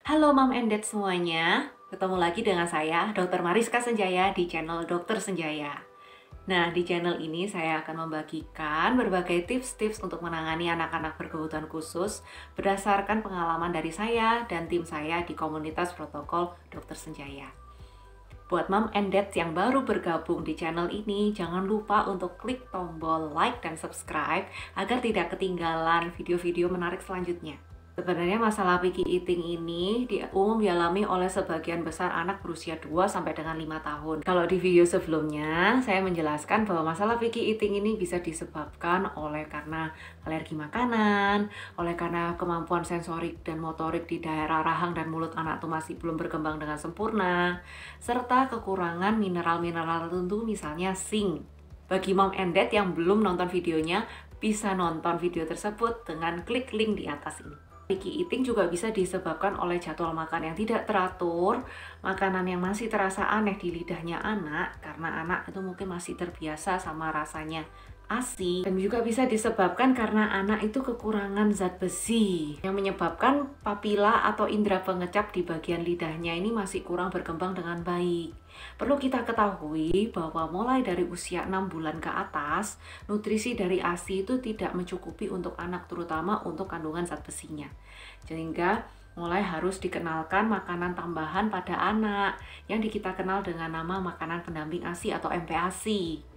Halo Mom and Dad semuanya, ketemu lagi dengan saya, Dr. Mariska Senjaya di channel Dokter Senjaya. Nah, di channel ini saya akan membagikan berbagai tips-tips untuk menangani anak-anak berkebutuhan khusus berdasarkan pengalaman dari saya dan tim saya di komunitas protokol Dokter Senjaya. Buat Mom and Dad yang baru bergabung di channel ini, jangan lupa untuk klik tombol like dan subscribe agar tidak ketinggalan video-video menarik selanjutnya. Sebenarnya masalah picky eating ini umum dialami oleh sebagian besar anak berusia 2 sampai dengan 5 tahun. Kalau di video sebelumnya, saya menjelaskan bahwa masalah picky eating ini bisa disebabkan karena alergi makanan, karena kemampuan sensorik dan motorik di daerah rahang dan mulut anak itu masih belum berkembang dengan sempurna, serta kekurangan mineral-mineral tertentu misalnya zinc. Bagi Mom and Dad yang belum nonton videonya, bisa nonton video tersebut dengan klik link di atas ini. Picky eating juga bisa disebabkan oleh jadwal makan yang tidak teratur, makanan yang masih terasa aneh di lidahnya anak, karena anak itu mungkin masih terbiasa sama rasanya asin, dan juga bisa disebabkan karena anak itu kekurangan zat besi yang menyebabkan papila atau indera pengecap di bagian lidahnya ini masih kurang berkembang dengan baik. Perlu kita ketahui bahwa mulai dari usia 6 bulan ke atas, nutrisi dari ASI itu tidak mencukupi untuk anak, terutama untuk kandungan zat besinya. Sehingga mulai harus dikenalkan makanan tambahan pada anak yang kita kenal dengan nama makanan pendamping ASI atau MPASI.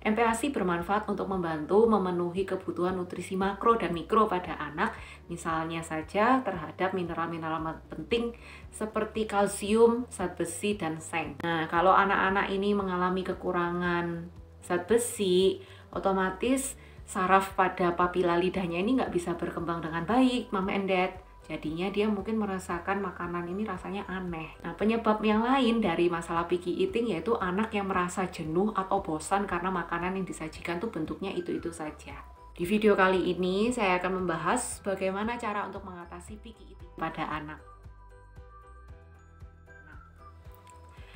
MPASI bermanfaat untuk membantu memenuhi kebutuhan nutrisi makro dan mikro pada anak, misalnya saja terhadap mineral-mineral penting seperti kalsium, zat besi, dan seng. Nah, kalau anak-anak ini mengalami kekurangan zat besi, otomatis saraf pada papila lidahnya ini nggak bisa berkembang dengan baik, Mom and Dad. Jadinya dia mungkin merasakan makanan ini rasanya aneh. Nah, penyebab yang lain dari masalah picky eating yaitu anak yang merasa jenuh atau bosan karena makanan yang disajikan tuh bentuknya itu-itu saja. Di video kali ini saya akan membahas bagaimana cara untuk mengatasi picky eating pada anak.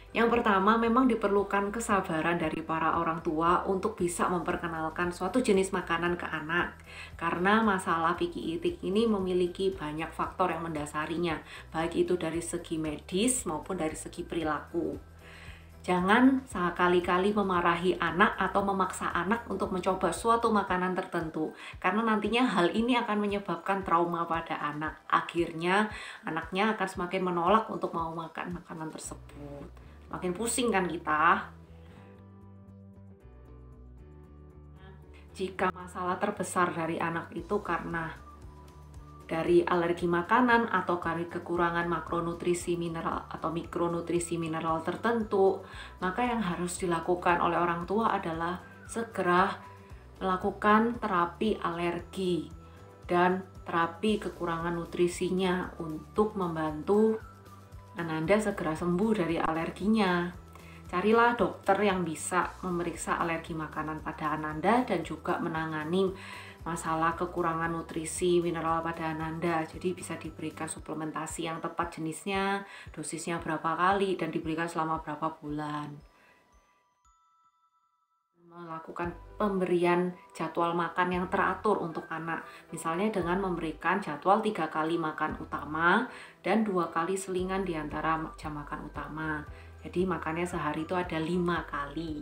Yang pertama, memang diperlukan kesabaran dari para orang tua untuk bisa memperkenalkan suatu jenis makanan ke anak. Karena masalah picky eating ini memiliki banyak faktor yang mendasarinya, baik itu dari segi medis maupun dari segi perilaku. Jangan sekali-kali memarahi anak atau memaksa anak untuk mencoba suatu makanan tertentu, karena nantinya hal ini akan menyebabkan trauma pada anak. Akhirnya, anaknya akan semakin menolak untuk mau makan makanan tersebut. Makin pusing kan kita. Jika masalah terbesar dari anak itu karena dari alergi makanan atau dari kekurangan makronutrisi mineral atau mikronutrisi mineral tertentu, maka yang harus dilakukan oleh orang tua adalah segera melakukan terapi alergi dan terapi kekurangan nutrisinya untuk membantu Ananda segera sembuh dari alerginya. Carilah dokter yang bisa memeriksa alergi makanan pada Ananda dan juga menangani masalah kekurangan nutrisi mineral pada Ananda. Jadi bisa diberikan suplementasi yang tepat jenisnya, dosisnya berapa kali, dan diberikan selama berapa bulan. Melakukan pemberian jadwal makan yang teratur untuk anak, misalnya dengan memberikan jadwal 3 kali makan utama dan 2 kali selingan di antara jam makan utama. Jadi makannya sehari itu ada 5 kali.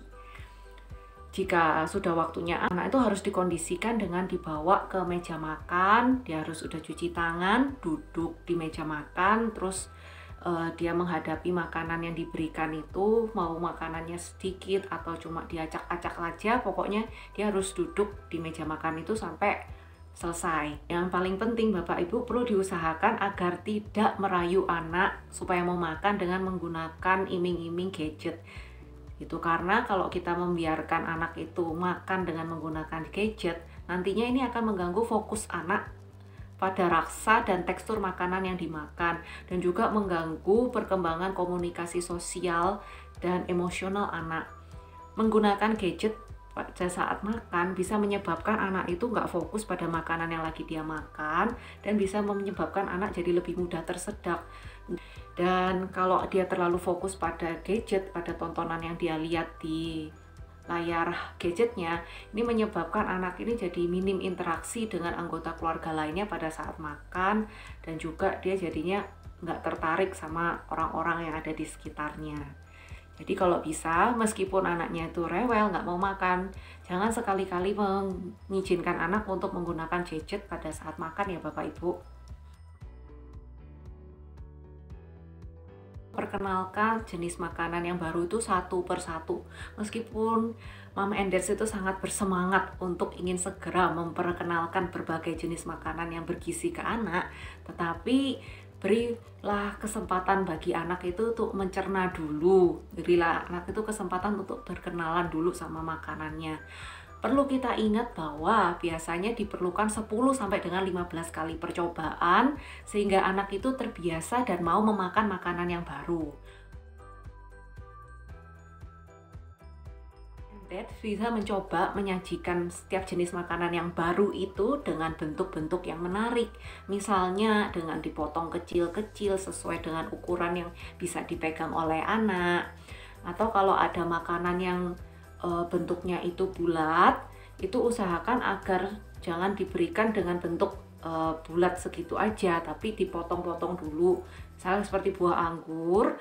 Jika sudah waktunya, anak itu harus dikondisikan dengan dibawa ke meja makan, dia harus sudah cuci tangan, duduk di meja makan, terus dia menghadapi makanan yang diberikan itu, mau makanannya sedikit atau cuma diacak-acak aja, pokoknya dia harus duduk di meja makan itu sampai selesai. Yang paling penting, Bapak Ibu perlu diusahakan agar tidak merayu anak supaya mau makan dengan menggunakan iming-iming gadget. Itu karena kalau kita membiarkan anak itu makan dengan menggunakan gadget, nantinya ini akan mengganggu fokus anak pada rasa dan tekstur makanan yang dimakan, dan juga mengganggu perkembangan komunikasi sosial dan emosional anak. Menggunakan gadget pada saat makan bisa menyebabkan anak itu nggak fokus pada makanan yang lagi dia makan, dan bisa menyebabkan anak jadi lebih mudah tersedak. Dan kalau dia terlalu fokus pada gadget, pada tontonan yang dia lihat di layar gadgetnya, ini menyebabkan anak ini jadi minim interaksi dengan anggota keluarga lainnya pada saat makan, dan juga dia jadinya nggak tertarik sama orang-orang yang ada di sekitarnya. Jadi kalau bisa, meskipun anaknya itu rewel, nggak mau makan, jangan sekali-kali mengizinkan anak untuk menggunakan gadget pada saat makan ya Bapak Ibu. Perkenalkan jenis makanan yang baru itu satu persatu. Meskipun Mom and Dads itu sangat bersemangat untuk ingin segera memperkenalkan berbagai jenis makanan yang bergizi ke anak, tetapi berilah kesempatan bagi anak itu untuk mencerna dulu. Berilah anak itu kesempatan untuk berkenalan dulu sama makanannya. Perlu kita ingat bahwa biasanya diperlukan 10 sampai dengan 15 kali percobaan sehingga anak itu terbiasa dan mau memakan makanan yang baru. Dad bisa mencoba menyajikan setiap jenis makanan yang baru itu dengan bentuk-bentuk yang menarik. Misalnya dengan dipotong kecil-kecil sesuai dengan ukuran yang bisa dipegang oleh anak. Atau kalau ada makanan yang bentuknya itu bulat, itu usahakan agar jangan diberikan dengan bentuk bulat segitu aja, tapi dipotong-potong dulu. Misalnya seperti buah anggur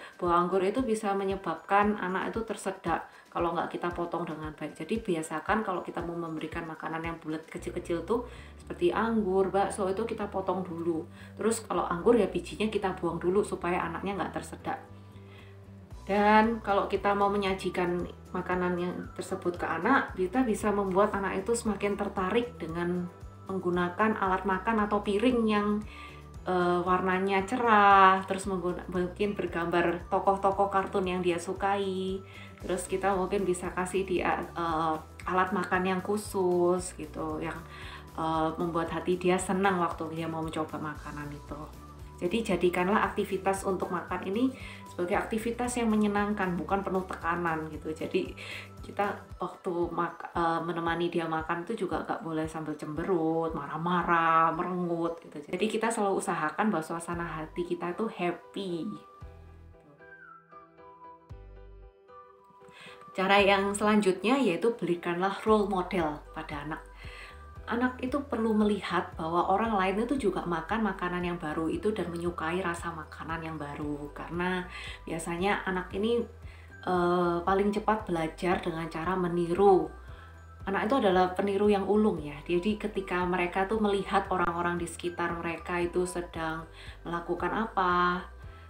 itu bisa menyebabkan anak itu tersedak kalau nggak kita potong dengan baik. Jadi biasakan kalau kita mau memberikan makanan yang bulat kecil-kecil tuh seperti anggur, bakso itu kita potong dulu. Terus kalau anggur ya bijinya kita buang dulu supaya anaknya nggak tersedak. Dan kalau kita mau menyajikan makanan yang tersebut ke anak, kita bisa membuat anak itu semakin tertarik dengan menggunakan alat makan atau piring yang warnanya cerah, terus mungkin bergambar tokoh-tokoh kartun yang dia sukai. Terus kita mungkin bisa kasih dia alat makan yang khusus gitu, yang membuat hati dia senang waktu dia mau mencoba makanan itu. Jadi jadikanlah aktivitas untuk makan ini sebagai aktivitas yang menyenangkan, bukan penuh tekanan gitu. Jadi kita waktu menemani dia makan itu juga nggak boleh sambil cemberut, marah-marah, merengut gitu. Jadi kita selalu usahakan bahwa suasana hati kita itu happy. Cara yang selanjutnya yaitu berikanlah role model pada anak. Anak itu perlu melihat bahwa orang lain itu juga makan makanan yang baru itu dan menyukai rasa makanan yang baru. Karena biasanya anak ini paling cepat belajar dengan cara meniru. Anak itu adalah peniru yang ulung ya. Jadi ketika mereka tuh melihat orang-orang di sekitar mereka itu sedang melakukan apa,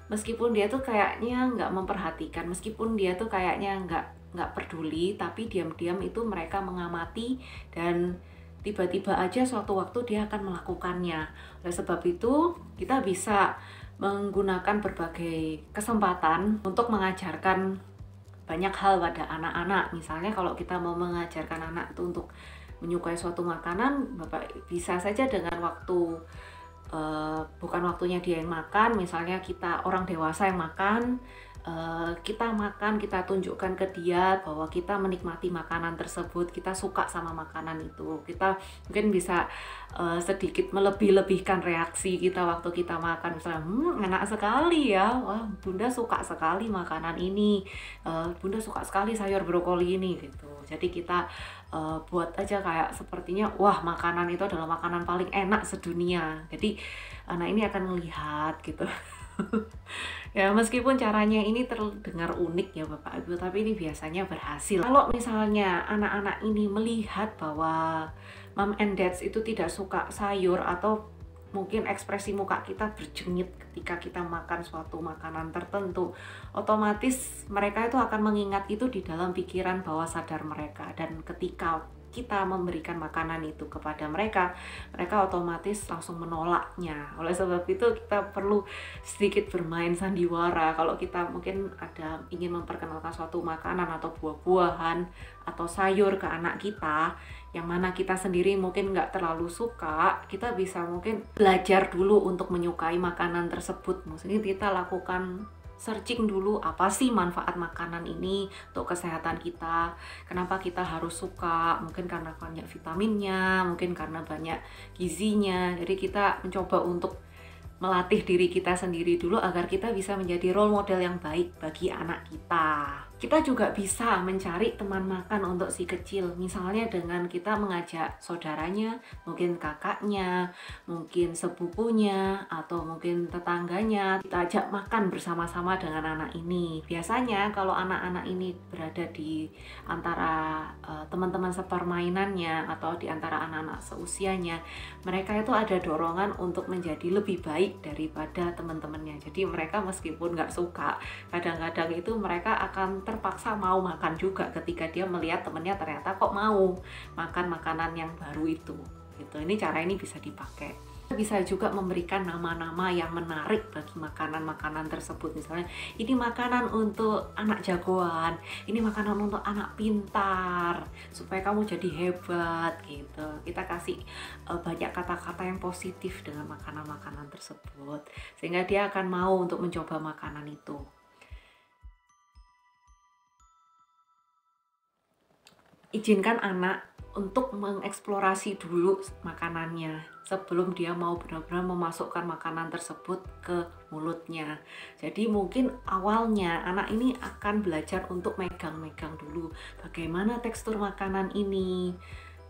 meskipun dia tuh kayaknya nggak memperhatikan, meskipun dia tuh kayaknya nggak peduli, tapi diam-diam itu mereka mengamati dan tiba-tiba aja suatu waktu dia akan melakukannya. Oleh sebab itu, kita bisa menggunakan berbagai kesempatan untuk mengajarkan banyak hal pada anak-anak. Misalnya kalau kita mau mengajarkan anak itu untuk menyukai suatu makanan, Bapak bisa saja dengan waktu bukan waktunya dia yang makan, misalnya kita orang dewasa yang makan, kita makan, kita tunjukkan ke dia bahwa kita menikmati makanan tersebut, kita suka sama makanan itu. Kita mungkin bisa sedikit melebih-lebihkan reaksi kita waktu kita makan, misalnya enak sekali ya, wah bunda suka sekali makanan ini, bunda suka sekali sayur brokoli ini gitu. Jadi kita buat aja kayak sepertinya wah makanan itu adalah makanan paling enak sedunia. Jadi anak ini akan melihat gitu. Ya meskipun caranya ini terdengar unik ya Bapak Ibu, tapi ini biasanya berhasil. Kalau misalnya anak-anak ini melihat bahwa Mom and Dads itu tidak suka sayur, atau mungkin ekspresi muka kita berjengit ketika kita makan suatu makanan tertentu, otomatis mereka itu akan mengingat itu di dalam pikiran bawah sadar mereka. Dan ketika kita memberikan makanan itu kepada mereka, mereka otomatis langsung menolaknya. Oleh sebab itu kita perlu sedikit bermain sandiwara. Kalau kita mungkin ada ingin memperkenalkan suatu makanan atau buah-buahan atau sayur ke anak kita, yang mana kita sendiri mungkin nggak terlalu suka, kita bisa mungkin belajar dulu untuk menyukai makanan tersebut. Maksudnya kita lakukan searching dulu apa sih manfaat makanan ini untuk kesehatan kita, kenapa kita harus suka, mungkin karena banyak vitaminnya, mungkin karena banyak gizinya. Jadi kita mencoba untuk melatih diri kita sendiri dulu agar kita bisa menjadi role model yang baik bagi anak kita. Kita juga bisa mencari teman makan untuk si kecil, misalnya dengan kita mengajak saudaranya, mungkin kakaknya, mungkin sepupunya, atau mungkin tetangganya. Kita ajak makan bersama-sama dengan anak ini. Biasanya kalau anak-anak ini berada di antara teman-teman sepermainannya atau di antara anak-anak seusianya, mereka itu ada dorongan untuk menjadi lebih baik daripada teman-temannya. Jadi mereka meskipun nggak suka, kadang-kadang itu mereka akan terpaksa mau makan juga ketika dia melihat temennya ternyata kok mau makan makanan yang baru itu gitu. Ini cara ini bisa dipakai. Bisa juga memberikan nama-nama yang menarik bagi makanan-makanan tersebut. Misalnya, ini makanan untuk anak jagoan, ini makanan untuk anak pintar, supaya kamu jadi hebat gitu. Kita kasih banyak kata-kata yang positif dengan makanan-makanan tersebut, sehingga dia akan mau untuk mencoba makanan itu. Izinkan anak untuk mengeksplorasi dulu makanannya sebelum dia mau benar-benar memasukkan makanan tersebut ke mulutnya. Jadi mungkin awalnya anak ini akan belajar untuk megang-megang dulu bagaimana tekstur makanan ini.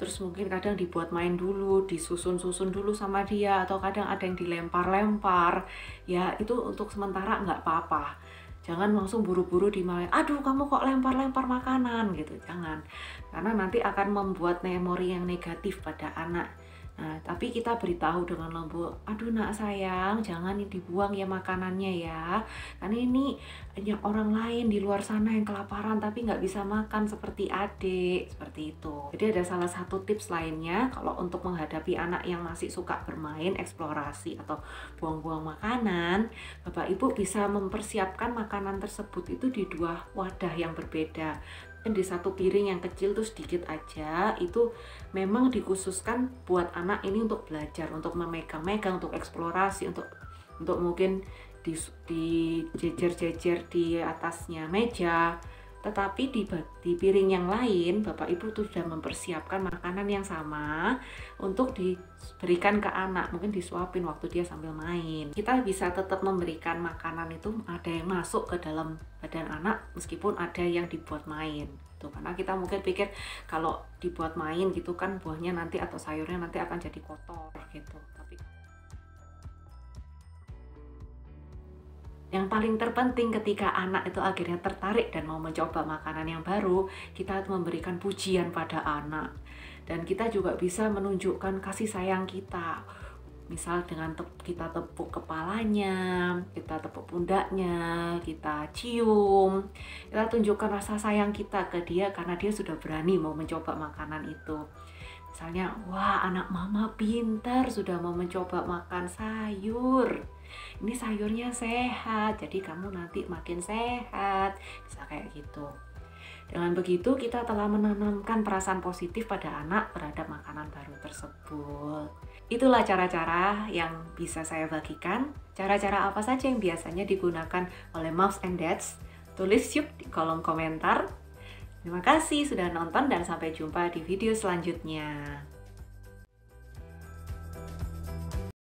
Terus mungkin kadang dibuat main dulu, disusun-susun dulu sama dia, atau kadang ada yang dilempar-lempar. Ya itu untuk sementara nggak apa-apa. Jangan langsung buru-buru dimarahin, aduh kamu kok lempar-lempar makanan gitu, jangan. Karena nanti akan membuat memori yang negatif pada anak. Nah, tapi kita beritahu dengan lembut, aduh nak sayang, jangan dibuang ya makanannya ya. Karena ini banyak orang lain di luar sana yang kelaparan tapi nggak bisa makan seperti adik, seperti itu. Jadi ada salah satu tips lainnya, kalau untuk menghadapi anak yang masih suka bermain, eksplorasi, atau buang-buang makanan, Bapak Ibu bisa mempersiapkan makanan tersebut itu di dua wadah yang berbeda. Di satu piring yang kecil tuh sedikit aja, itu memang dikhususkan buat anak ini untuk belajar, untuk memegang-megang, untuk eksplorasi, untuk mungkin dijejer-jejer di atasnya meja. Tetapi di piring yang lain, Bapak Ibu tuh sudah mempersiapkan makanan yang sama untuk diberikan ke anak, mungkin disuapin waktu dia sambil main. Kita bisa tetap memberikan makanan itu ada yang masuk ke dalam badan anak meskipun ada yang dibuat main. Tuh, karena kita mungkin pikir kalau dibuat main gitu kan buahnya nanti atau sayurnya nanti akan jadi kotor gitu. Tapi yang paling terpenting ketika anak itu akhirnya tertarik dan mau mencoba makanan yang baru, kita memberikan pujian pada anak. Dan kita juga bisa menunjukkan kasih sayang kita. Misal dengan kita tepuk kepalanya, kita tepuk pundaknya, kita cium, kita tunjukkan rasa sayang kita ke dia karena dia sudah berani mau mencoba makanan itu. Misalnya, wah anak mama pintar sudah mau mencoba makan sayur. Ini sayurnya sehat, jadi kamu nanti makin sehat. Bisa kayak gitu. Dengan begitu kita telah menanamkan perasaan positif pada anak terhadap makanan baru tersebut. Itulah cara-cara yang bisa saya bagikan. Cara-cara apa saja yang biasanya digunakan oleh moms and dads? Tulis yuk di kolom komentar. Terima kasih sudah nonton dan sampai jumpa di video selanjutnya.